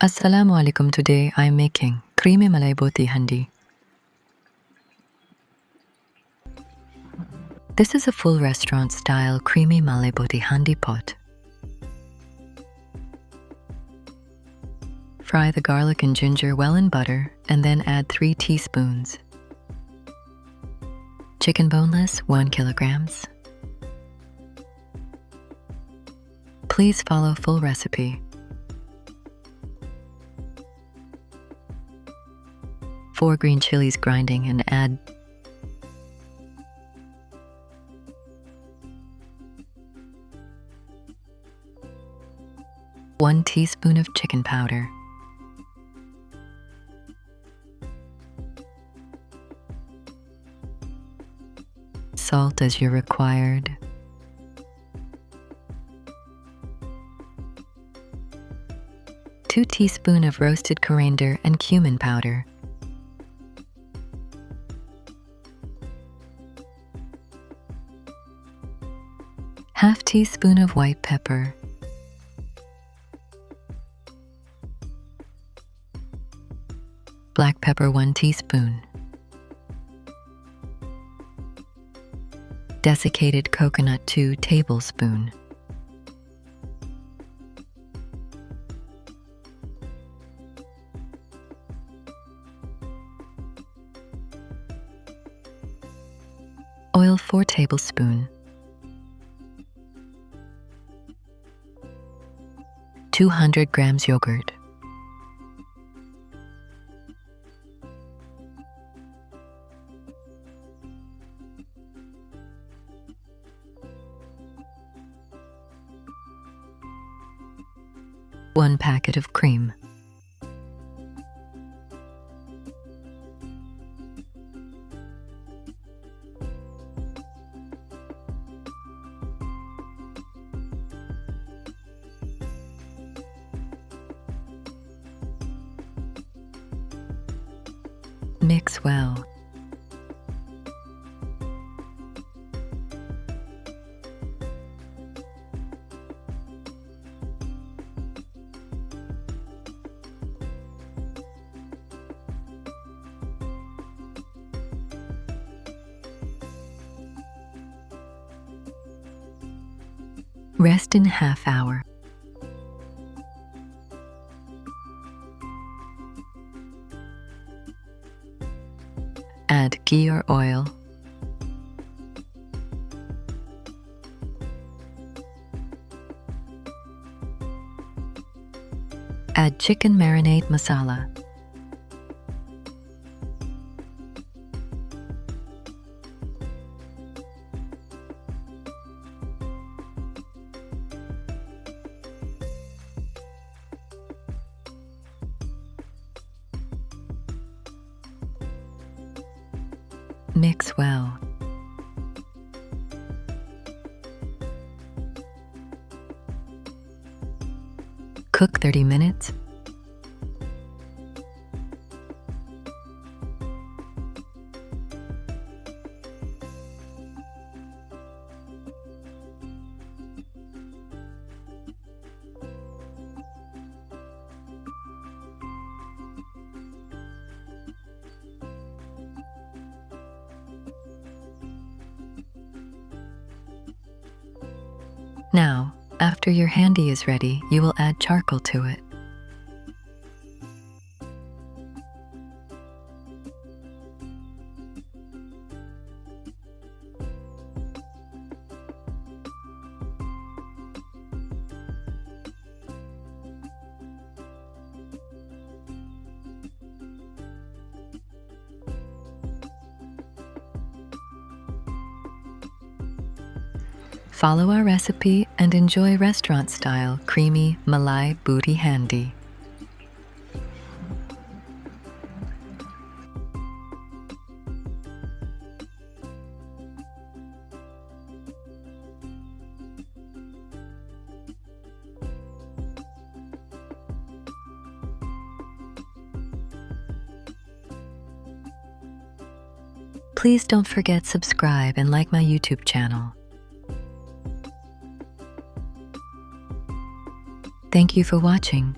Assalamu alaikum. Today I am making Chicken Malai Boti Handi. This is a full restaurant style creamy Malai Boti Handi pot. Fry the garlic and ginger well in butter and then add 3 teaspoons. Chicken boneless 1 kilograms. Please follow full recipe. 4 green chilies grinding and add 1 teaspoon of chicken powder. Salt as you're required. Two teaspoons of roasted coriander and cumin powder. Half teaspoon of white pepper. Black pepper 1 teaspoon. Desiccated coconut 2 tablespoons. Oil 4 tablespoons. 200 grams yogurt. One packet of cream. Mix well. Rest in half hour. Add ghee or oil. Add chicken marinade masala. Mix well. Cook 30 minutes. Now, after your handi is ready, you will add charcoal to it. Follow our recipe and enjoy restaurant-style creamy Malai Boti Handi. Please don't forget subscribe and like my YouTube channel. Thank you for watching.